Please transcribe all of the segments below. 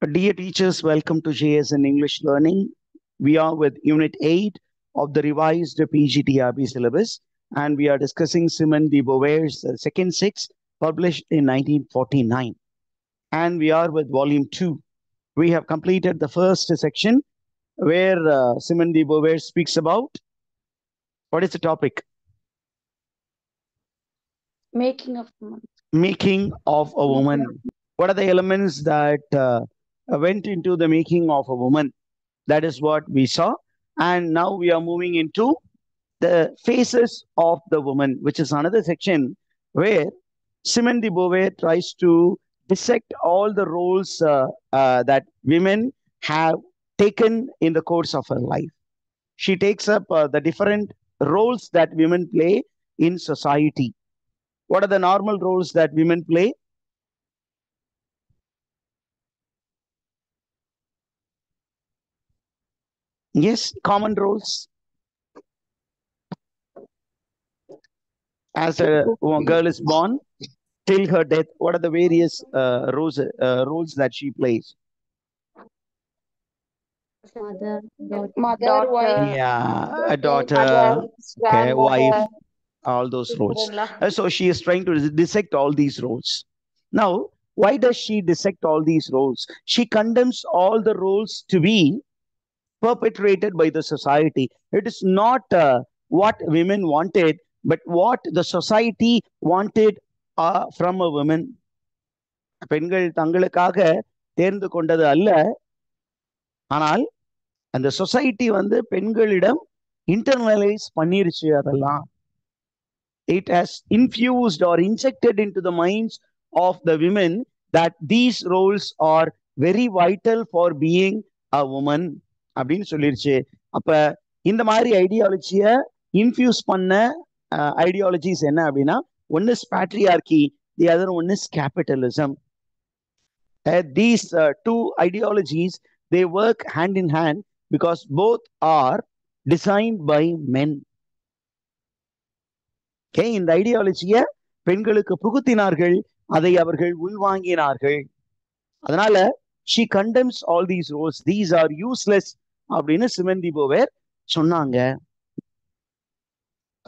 Dear teachers, welcome to JSN English Learning. We are with Unit 8 of the revised PGTRB syllabus, and we are discussing Simone de Beauvoir's Second Six, published in 1949. And we are with Volume 2. We have completed the first section where Simone de Beauvoir speaks about, what is the topic? Making of woman. Making of a woman. What are the elements that went into the making of a woman? That is what we saw. And now we are moving into the faces of the woman, which is another section where Simone de Beauvoir tries to dissect all the roles that women have taken in the course of her life. She takes up the different roles that women play in society. What are the normal roles that women play? Yes, common roles. As a girl is born till her death, what are the various roles that she plays? Mother, wife, Yeah, a mother, daughter, okay, wife, grandmother, all those roles. sister-in-law. So she is trying to dissect all these roles. Now, why does she dissect all these roles? She condemns all the roles to be perpetrated by the society. It is not what women wanted, but what the society wanted from a woman. பெண்கள் தங்களுக்காக தேர்ந்து கொண்டது அல்ல, ஆனால் அந்த society வந்து பெண்களிடம் internalise பண்ணிருச்சு அதெல்லாம். It has infused or injected into the minds of the women that these roles are very vital for being a woman அப்படின்னு சொல்லிருச்சு. அப்ப இந்த மாதிரி ஐடியாலஜிய இன்ஃபியூஸ் பண்ண ஐடியாலஜிஸ் என்ன அப்படின்னா, ஒன்னு is patriarchy, the other one is capitalism. These two ideologies, they work hand in hand because both are designed by men. Okay, இந்த ஐடியாலஜிய பெண்களுக்கு புகுத்தினார்கள், அதை அவர்கள் உள்வாங்கினார்கள். அதனால she condemns all these roles. These are useless அப்படின்னு Simon D போவேர் சொன்னாங்க.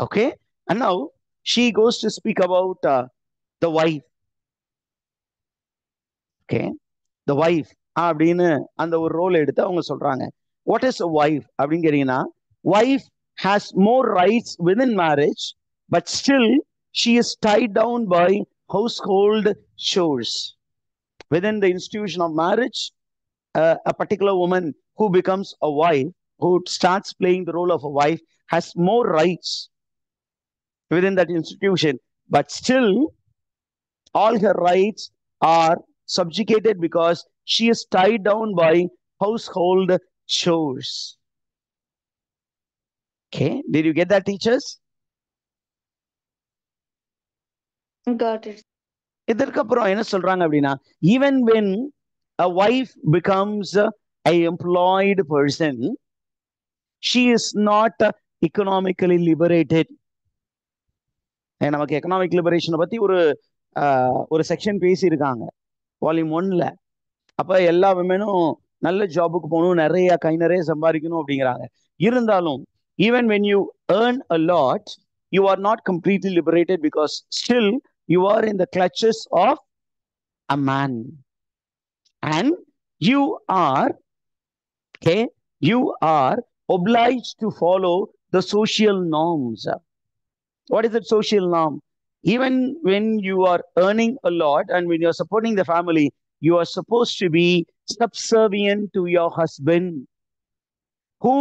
Okay, and now she goes to speak about the wife. Okay, the wife அப்படின்னு அந்த ஒரு ரோல் எடுத்து அவங்க சொல்றாங்க. What is a wife அப்படின்னு கேட்டீங்கன்னா, wife has more rights within marriage, but still she is tied down by household chores. Within the institution of marriage, a particular woman who becomes a wife, who starts playing the role of a wife, has more rights within that institution, but still all her rights are subjugated because she is tied down by household chores. Okay, did you get that, teachers? Got it. இதற்கப்புறம் என்ன சொல்றாங்க அப்படின்னா, even when a wife becomes a employed person, she is not economically liberated. நமக்கு economic லிபரேஷனை பத்தி ஒரு section பேசியிருக்காங்க volume 1ல. அப்ப எல்லா விமனும் நல்ல ஜாபுக்கு போகணும், நிறைய சம்பாதிக்கணும் அப்படிங்கிறாங்க. இருந்தாலும் even when you earn a lot, you are not completely liberated because still you are in the clutches of a man, and you are obliged to follow the social norms. What is that social norm? Even when you are earning a lot and when you are supporting the family, you are supposed to be subservient to your husband, who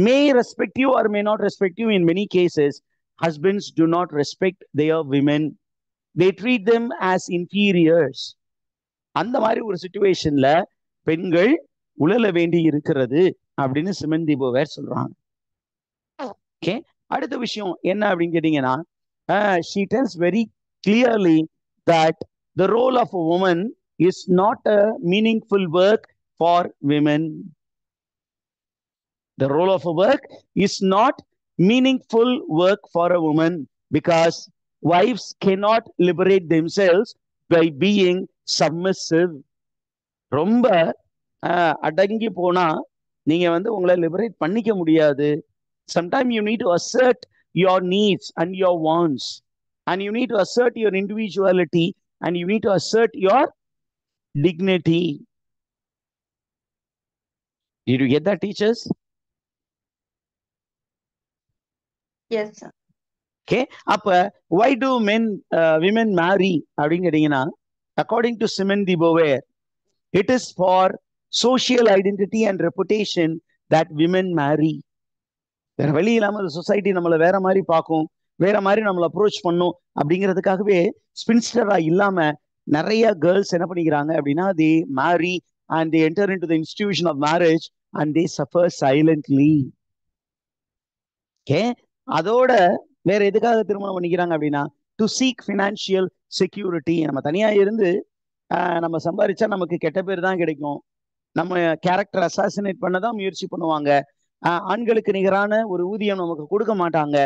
may respect you or may not respect you. In many cases, husbands do not respect their women. They treat them as inferiors. அந்த மாதிரி ஒரு சிச்சுவேஷன்ல பெண்கள் உழல வேண்டி இருக்கிறது அப்படின்னு Simon D போவேர் சொல்றாங்க. Okay, அடுத்த விஷயம் என்ன அப்படின்னு கேட்டீங்கன்னா, she tells very clearly that the role of a woman is not a meaningful work for women. The role of a work is not meaningful work for a woman because wives cannot liberate themselves by being submissive. ரொம்ப அடங்கி போனா நீங்க வந்து உங்களை liberate பண்ணிக்க முடியாது. Sometimes you need to assert your needs and your wants, and you need to assert your individuality, and you need to assert your dignity. Did you get that, teachers? Yes, sir. Okay. அப்ப why do women marry அப்படின்னு கேட்டீங்கன்னா, according to Simone de Beauvoir, it is for social identity and reputation that women marry. வேற வழி இல்லாம society நம்மளை வேற மாதிரி பார்க்கும், வேற மாதிரி நம்மளை அப்ரோச் பண்ணும் அப்படிங்கிறதுக்காகவே ஸ்பின்ஸ்டரா இல்லாம நிறைய கேர்ள்ஸ் என்ன பண்ணிக்கிறாங்க அப்படின்னா, they marry and they enter into the institution of marriage and they suffer silently. Okay. அதோட வேற எதுக்காக திருமணம் பண்ணிக்கிறாங்க அப்படின்னா, டு சீக் ஃபினான்ஷியல் செக்யூரிட்டி. நம்ம தனியா இருந்து நம்ம சம்பாதிச்சா நமக்கு கெட்ட பேர் தான் கிடைக்கும், நம்ம கேரக்டர் அசாசினேட் பண்ண தான் முயற்சி பண்ணுவாங்க, ஆண்களுக்கு நிகரான ஒரு ஊதியம் நமக்கு கொடுக்க மாட்டாங்க.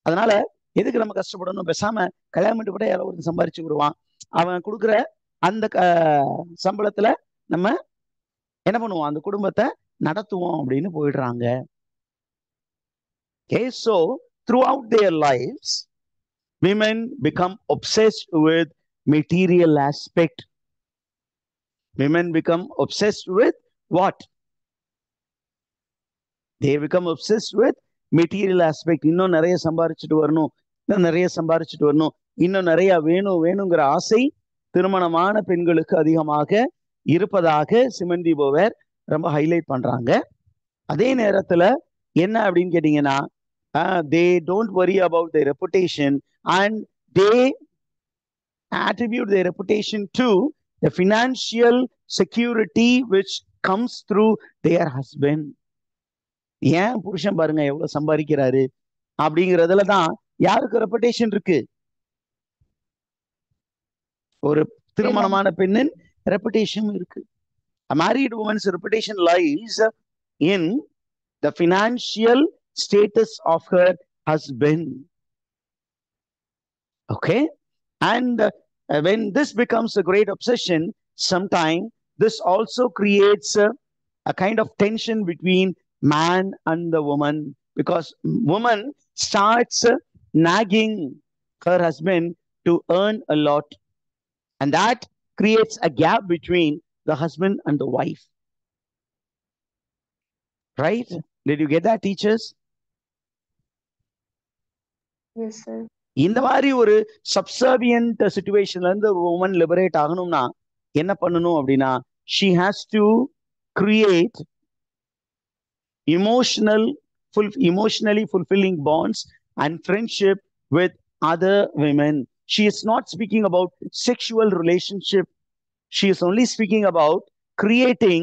அதனால எதுக்கு நம்ம கஷ்டப்படணும், பேசாம கல்யாணம் பண்ணிட்டு கூட யாரோ ஒருத்தர் சம்பாரிச்சு விடுவான், அவன் கொடுக்குற அந்த சம்பளத்துல நம்ம என்ன பண்ணுவோம், அந்த குடும்பத்தை நடத்துவோம் அப்படின்னு போயிடுறாங்க. Okay, so throughout their lives, women become obsessed with material aspect. Women become obsessed with what? They become obsessed with material aspect. இன்னும் நிறைய சம்பாரிச்சுட்டு வரணும், இன்னும் நிறைய சம்பாரிச்சுட்டு வரணும், இன்னும் நிறைய வேணுங்கிற ஆசை திருமணமான பெண்களுக்கு அதிகமாக இருப்பதாக சிமன் டி போவர் ரொம்ப ஹைலைட் பண்றாங்க. அதே நேரத்துல என்ன அப்படின்னு கேட்டீங்கன்னா, they don't worry about their reputation and they attribute their reputation to the financial security which comes through their husband. ஏன் புருஷன் பாருங்க எவ்வளவு சம்பாதிக்கிறாரு அப்படிங்கிறதுல தான் யாருக்கு ரெப்புடேஷன் இருக்கு, ஒரு திருமணமான பெண்ணின் ரெப்புடேஷன் இருக்கு. A married woman's reputation lies in the financial status of her husband. Okay, and when this becomes a great obsession, sometimes this also creates a kind of tension between man and the woman, because woman starts nagging her husband to earn a lot, and that creates a gap between the husband and the wife. Right? Did you get that, teachers? Yes, sir. இந்த மாதிரி ஒரு subservient சிச்சுவேஷன்ல இருந்து ஒரு woman liberate ஆகணும்னா என்ன பண்ணணும் அப்படின்னா, she has to create emotionally fulfilling bonds and friendship with other women. She is not speaking about sexual relationship. She is only speaking about creating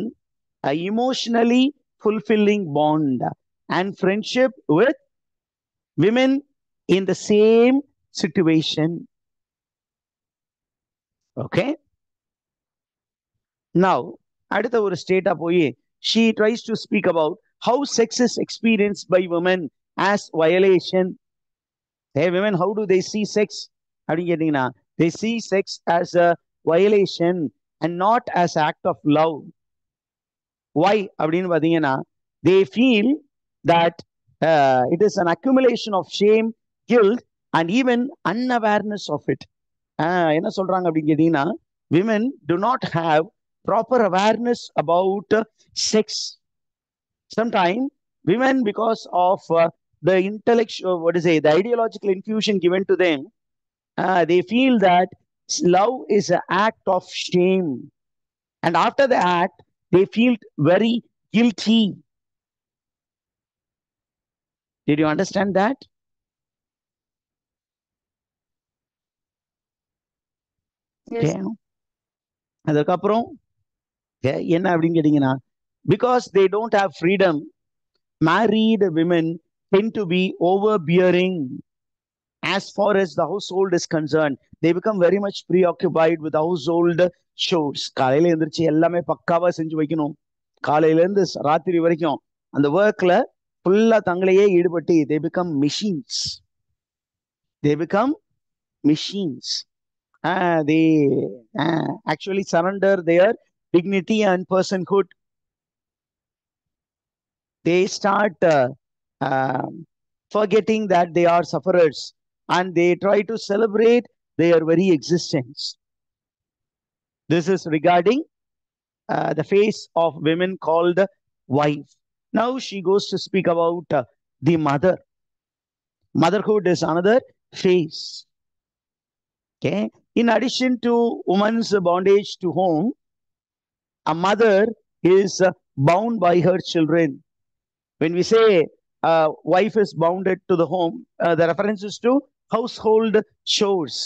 an emotionally fulfilling bond and friendship with women in the same situation. Okay. Now, அடுத்த ஒரு ஸ்டேட்டா போய் she tries to speak about how sex is experienced by women as violation. Hey women, how do they see sex அப்படின்னு கேட்டீங்கன்னா, they see sex as a violation and not as act of love. Why அப்படின்னு பாத்தீங்கன்னா, they feel that it is an accumulation of shame, guilt and even unawareness of it. என்ன சொல்றாங்க அப்படின்னு கேட்டீங்கன்னா, women do not have proper awareness about sex. Sometimes women, because of the intellectual, the ideological infusion given to them, they feel that love is an act of shame, and after the act they feel very guilty. Did you understand that? Yes. Okay. அதுக்கப்புறம் என்ன அப்படின்னு கேட்டீங்கன்னா, because they don't have freedom, married women tend to be overbearing as far as the household is concerned. They become very much preoccupied with household chores. காலையில எந்திரிச்சு எல்லாமே பக்காவா செஞ்சு வைக்கணும், காலையில இருந்து ராத்திரி வரைக்கும் அந்த ஒர்க்ல ஃபுல்லா தங்களையே ஈடுபட்டு they become machines. They become machines. They actually surrender their dignity and personhood they start forgetting that they are sufferers, and they try to celebrate their very existence. This is regarding the phase of women called wife. Now she goes to speak about the mother. Motherhood is another phase. Okay. In addition to woman's bondage to home, a mother is bound by her children. When we say wife is bounded to the home, the reference is to household chores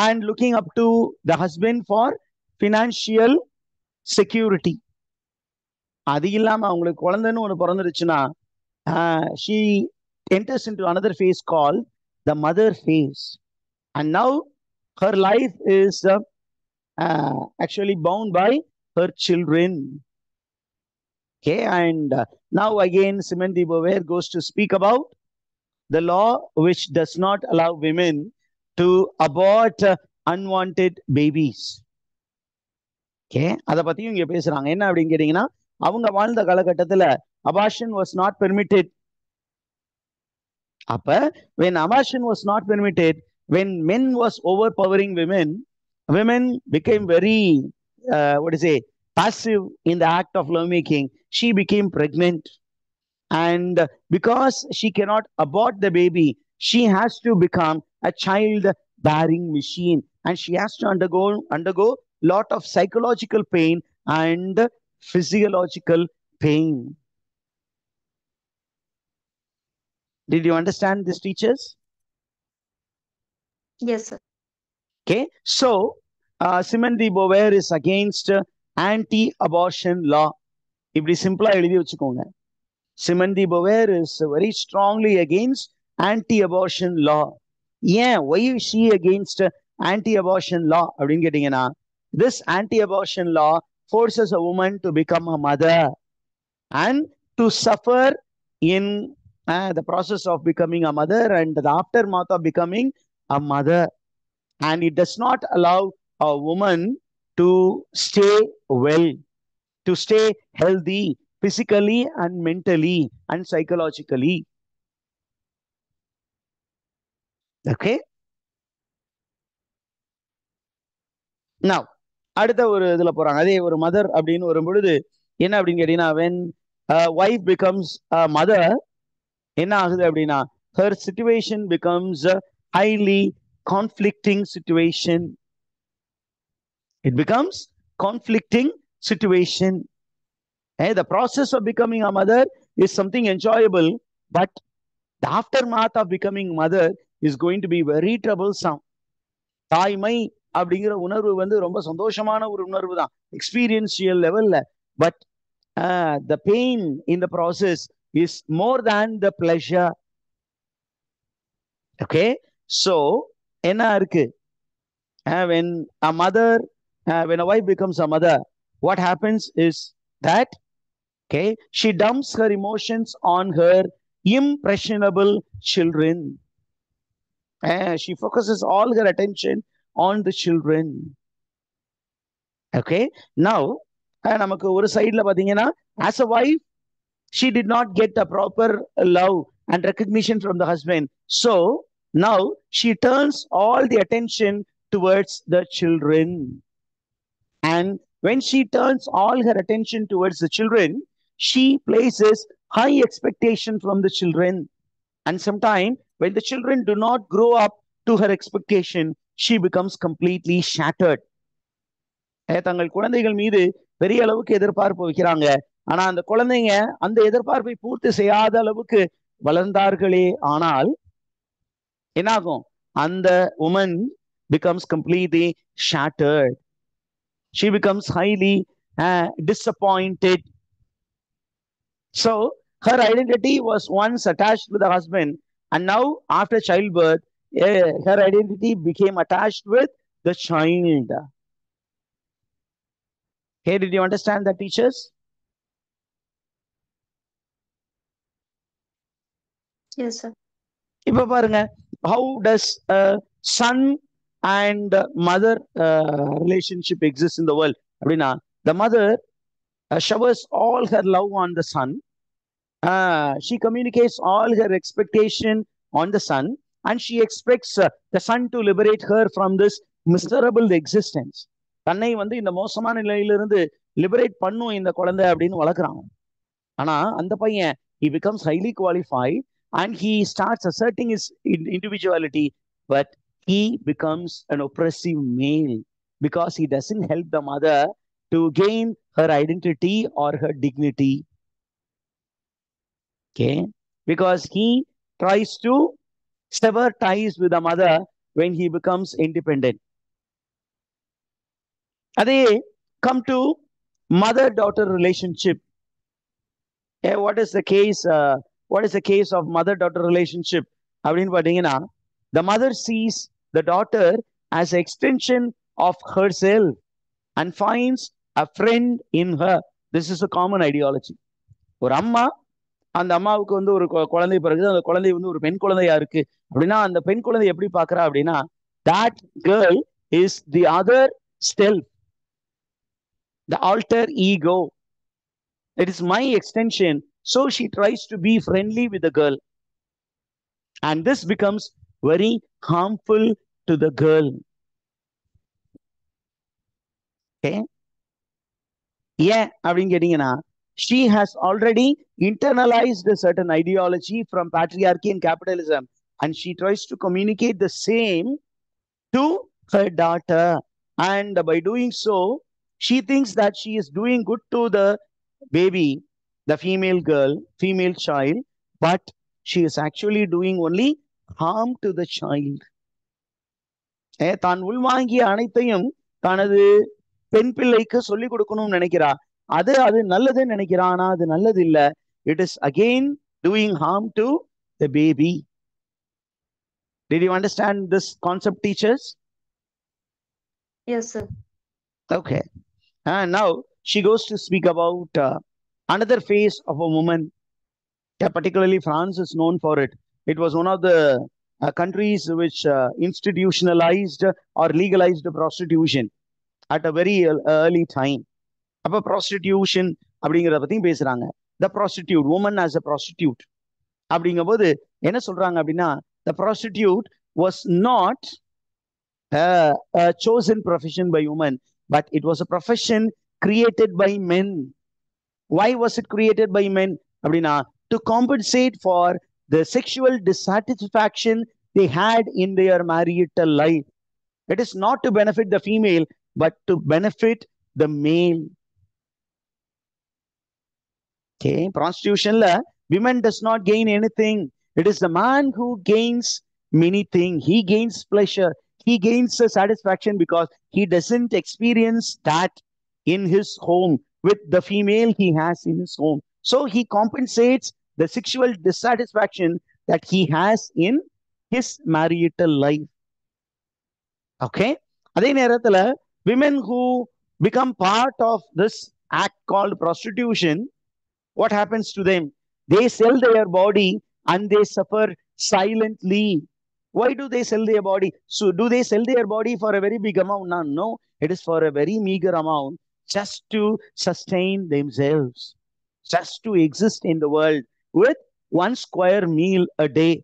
and looking up to the husband for financial security. அது இல்லாம அவங்களுக்கு குழந்தைன்னு ஒன்று பிறந்துருச்சுன்னா she enters into another phase called the mother phase. And now her life is actually bound by her children. Okay, and now again Simone de Beauvoir goes to speak about the law which does not allow women to abort unwanted babies. Okay, அதை பத்தியும் இங்க பேசுறாங்க. என்ன அப்படின்னு கேட்டீங்கன்னா, அவங்க வாழ்ந்த காலகட்டத்துல abortion was not permitted. அப்ப when abortion was not permitted, when men was overpowering women, women became very passive in the act of lovemaking. She became pregnant, and because she cannot abort the baby, she has to become a child bearing machine, and she has to undergo lot of psychological pain and physiological pain. Did you understand this, teachers? Yes, sir. Okay, so Simone de Beauvoir is against anti-abortion law. இப்படி சிம்பிளா எழுதி வச்சுக்கோங்க. Simone de Beauvoir is very strongly against anti-abortion law. ஏன்? Why is she against anti-abortion law அப்படின்னு கேட்டீங்கன்னா, this anti-abortion law forces a woman to become a mother and to suffer in the process of becoming a mother and the aftermath of becoming a mother. And it does not allow a woman to stay well, to stay healthy physically and mentally and psychologically. Okay. Now, அடுத்த ஒரு இதுல போறாங்க. அதே ஒரு mother அப்படின்னு வரும் பொழுது என்ன அப்படின்னு கேட்டீங்கன்னா, when a wife becomes a mother, என்ன ஆகுது அப்படின்னா, her situation becomes a highly conflicting situation. It becomes conflicting situation. The process of becoming a mother is something enjoyable, but the aftermath of becoming mother is going to be very troublesome. தாய்மை அப்படிங்கிற உணர்வு வந்து ரொம்ப சந்தோஷமான ஒரு உணர்வு தான், experiential லெவல்ல. But the pain in the process is more than the pleasure. Okay, so என்ன இருக்கு, when a mother, when a wife becomes a mother, what happens is that, okay, she dumps her emotions on her impressionable children. She focuses all her attention on the children. Okay, now நமக்கு ஒரு சைடுல பாத்தீங்கன்னா, as a wife she did not get a proper love and recognition from the husband, so now she turns all the attention towards the children. And when she turns all her attention towards the children, she places high expectation from the children. And sometimes when the children do not grow up to her expectation, she becomes completely shattered. தங்கள் குழந்தைகள் மீது பெரிய அளவுக்கு எதிர்பார்ப்பு வைக்கிறாங்க. ஆனா அந்த குழந்தைங்க அந்த எதிர்பார்ப்பை பூர்த்தி செய்யாத அளவுக்கு வளர்ந்தார்களே ஆனால் என்னாகும், அந்த woman becomes completely shattered. She becomes highly disappointed. So her identity was once attached with the husband, and now after childbirth, her identity became attached with the child. Hey, did you understand that, teachers? Yes, sir. இப்ப பாருங்க, how does a son and mother relationship exist in the world அப்படின்னா, the mother showers all her love on the son, She communicates all her expectation on the son, and she expects the son to liberate her from this miserable existence. தன்னை வந்து இந்த மோசமான நிலையிலிருந்து liberate பண்ணும் இந்த குழந்தை அப்படின்னு வளர்க்குறாங்க. ஆனா அந்த பையன் he becomes highly qualified and he starts asserting his individuality, but he becomes an oppressive male because he doesn't help the mother to gain her identity or her dignity. Okay, because he tries to sever ties with the mother when he becomes independent. Adhe come to mother-daughter relationship. What is the case? What is the case of mother-daughter relationship? அப்படின்னு பார்த்தீங்கன்னா, the mother sees the daughter as an extension of herself and finds a friend in her. This is a common ideology. ஒரு அம்மா, அந்த அம்மாவுக்கு வந்து ஒரு குழந்தை பிறகு அந்த குழந்தை வந்து ஒரு பெண் குழந்தையா இருக்கு அப்படின்னா, அந்த பெண் குழந்தை எப்படி பார்க்கறா அப்படின்னா, that girl is the other self, the alter ego. It is my extension. So she tries to be friendly with the girl. And this becomes very harmful to the girl. Okay? Yeah, she has already internalized a certain ideology from patriarchy and capitalism. And she tries to communicate the same to her daughter. And by doing so, she thinks that she is doing good to the baby, the female girl, female child, but she is actually doing only harm to the child. தான் உள்வாங்கிய அனைத்தையும் தனது பெண் பிள்ளைக்கு சொல்லிக் கொடுக்கணும்னு நினைக்கிறா. அது நல்லதுன்னு நினைக்கிறா, ஆனா அது நல்லது இல்ல. It is again doing harm to the baby. Did you understand this concept, teachers? Yes, sir. Okay. And now she goes to speak about another phase of a woman. Yeah, particularly France is known for it. It was one of the countries which institutionalized or legalized prostitution at a very early time. அப்ப prostitution அப்படிங்கிறத பத்தி பேசுறாங்க. The prostitute, woman as a prostitute. அப்படிங்கும்போது என்ன சொல்றாங்க அப்படின்னா, the prostitute was not a chosen profession by women, but it was a profession created by men. Why was it created by men? அப்படின்னா, to compensate for the sexual dissatisfaction they had in their marital life. It is not to benefit the female, but to benefit the male. Okay, prostitution la women does not gain anything. It is the man who gains many things. He gains pleasure. He gains a satisfaction because he doesn't experience that in his home with the female he has in his home. So he compensates the sexual dissatisfaction that he has in his marital life. Okay? அதே நேரத்துல women who become part of this act called prostitution, what happens to them? They sell their body and they suffer silently. Why do they sell their body? So do they sell their body for a very big amount? No, it is for a very meager amount, just to sustain themselves, just to exist in the world with 1 square meal a day.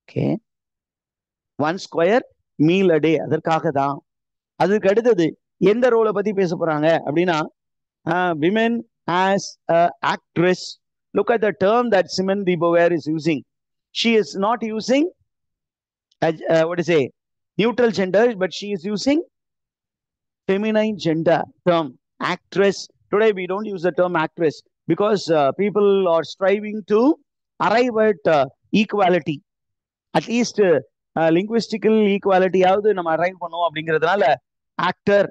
Okay, 1 square meal a day. அதற்காக தான். அதுக்கு அடுத்தது எந்த ரோலை பத்தி பேச போறாங்க அப்படின்னா, women as an actress. Look at the term that Simone de Beauvoir is using. She is not using what to say neutral gender, but she is using feminine gender term, actress. Today we don't use the term actress because people are striving to arrive at equality, at least linguistical equality யாவது நம்ம arrive பண்ணுவோம் அப்படிங்கிறதுனால actor.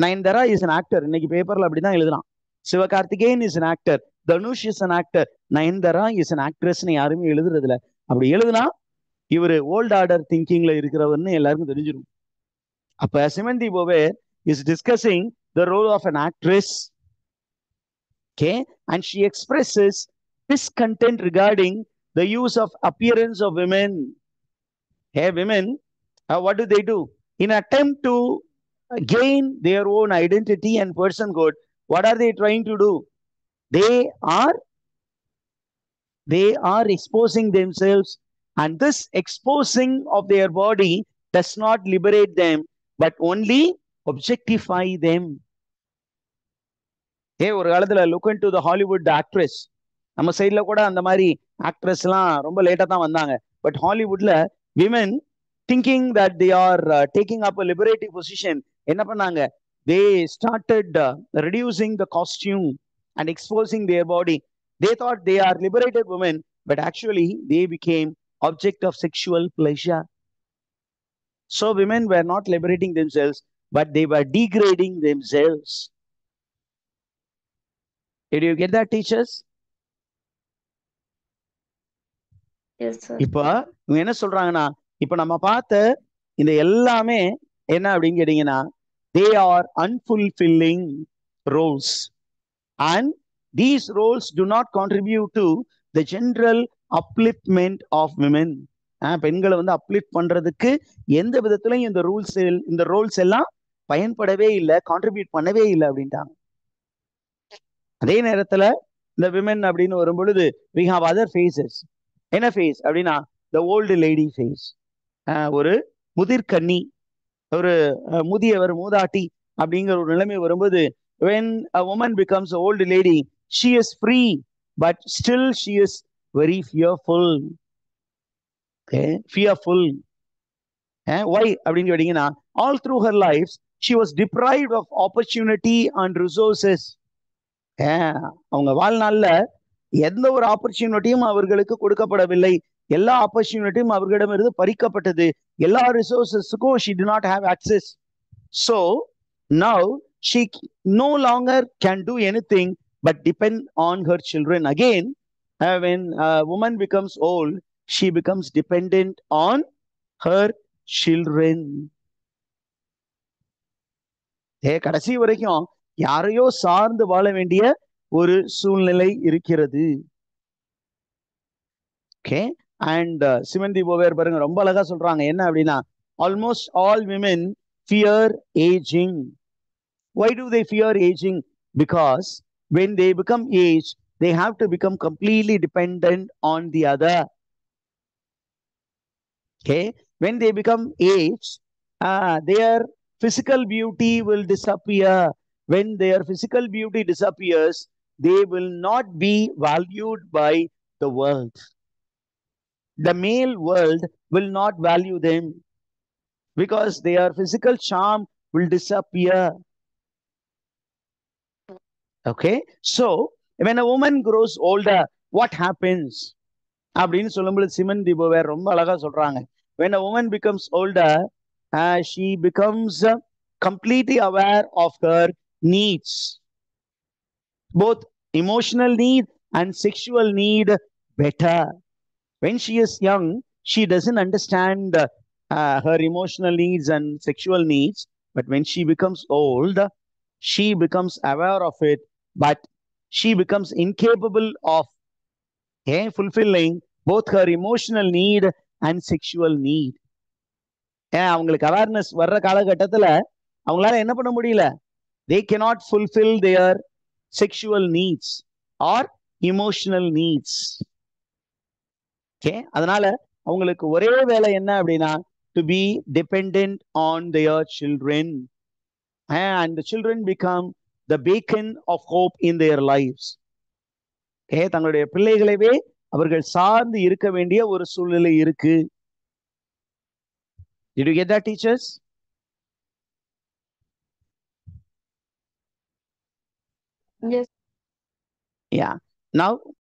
Nayanthara is an actor. இன்னைக்கு பேப்பர்ல அப்படிதான் எழுதுறான். Sivakarthikeyan is an actor. Dhanush is an actor. Nayanthara is an actress னு யாருமே எழுதுறது இல்ல. அப்படி எழுதுனா இவரு ஓல்ட் ஆர்டர் திங்கிங்ல இருக்கிறவர்னு எல்லாருக்கும் தெரிஞ்சிடும். அப்ப Simon D போவேர் is discussing the role of an actress. Okay, and she expresses discontent regarding the use of appearance of women. Hey, women, what do? In attempt to gain their own identity and personhood, what are they trying to do? They are they are exposing themselves, and this exposing of their body does not liberate them but only objectify them. ஒரு காலத்துல look into the Hollywood actress. நம்ம சைட்ல கூட அந்த மாதிரி actress எல்லாம் ரொம்ப லேட்டா தான் வந்தாங்க. பட் ஹாலிவுட்ல women thinking that they are taking up a liberative position, என்ன பண்ணாங்க? they started reducing the costume and exposing their body. They thought they are liberated women, but actually they became object of sexual pleasure. So women were not liberating themselves, but they were degrading themselves. Did you get that, teachers? Yes, sir. இப்ப இவங்க என்ன சொல்றாங்கன்னா, இப்ப நம்ம பார்த்த இந்த எல்லாமே என்ன அப்படின்னு கேட்டீங்கன்னா, they are unfulfilling roles, and these roles do not contribute to the general upliftment of women. பெண்களை வந்து அப்லிஃப்ட் பண்றதுக்கு எந்த விதத்திலையும் இந்த ரோல்ஸ் எல்லாம் பயன்படவே இல்லை, கான்ட்ரிபியூட் பண்ணவே இல்லை அப்படின்ட்டாங்க. அதே நேரத்துல இந்த விமன் அப்படின்னு வரும் பொழுது we have other phases. என்ன ஃபேஸ் அப்படின்னா, the old lady phase. ஒரு முதிர்கன்னி, ஒரு முதியவர், மூதாட்டி அப்படிங்கிற ஒரு நிலைமை வரும்போது, when a woman becomes an old lady, she is free, but still she is very fearful. Okay, fearful. Why அப்படின்னு கேட்டீங்கன்னா, all through her life she was deprived of opportunity and resources. அவங்க வாழ்நாள்ல எந்த ஒரு ஆப்பர்ச்சுனிட்டியும் அவர்களுக்கு கொடுக்கப்படவில்லை. எல்லா ஆப்பர்ச்சுனிட்டியும் அவர்களிடமிருந்து பறிக்கப்பட்டது. எல்லா ரிசோர்சஸுக்கும் she did not have access. So now she no longer can do anything but depend on her children. Again, when a woman becomes old, she becomes dependent on her children. கடைசி வரைக்கும் யாரையோ சார்ந்து வாழ வேண்டிய ஒரு சூழ்நிலை இருக்கிறது. ஓகே, அண்ட் சிமந்தி போவேர் பாருங்க ரொம்ப அழகா சொல்றாங்க. என்ன அப்படின்னா, almost all women fear ageing. Why do they fear aging? Because when they become aged, they have to become completely dependent on the other. Okay, when they become aged, their physical beauty will disappear. When their physical beauty disappears, they will not be valued by the world. The male world will not value them because their physical charm will disappear. Okay, so when a woman grows older, what happens அப்படின்னு சொல்லும்போது சிமன் தி போவேர் ரொம்ப அழகா சொல்றாங்க. When a woman becomes older, she becomes completely aware of her needs, both emotional need and sexual need better. When she is young, she doesn't understand her emotional needs and sexual needs, but when she becomes old, she becomes aware of it, but she becomes incapable of fulfilling both her emotional need and sexual need. அவங்களுக்கு awareness வர்ற காலகட்டத்துல அவங்களால என்ன பண்ண முடியல? they cannot fulfill their sexual needs or emotional needs. Okay, அதனால அவங்களுக்கு ஒரே வேலை என்ன அப்படின்னா, to be dependent on their children, and the children become the beacon of hope in their lives. தங்களுடைய பிள்ளைகளவே அவர்கள் சார்ந்து இருக்க வேண்டிய ஒரு சூழ்நிலை இருக்கு. Did you get that, teachers? Yes. Yeah. Now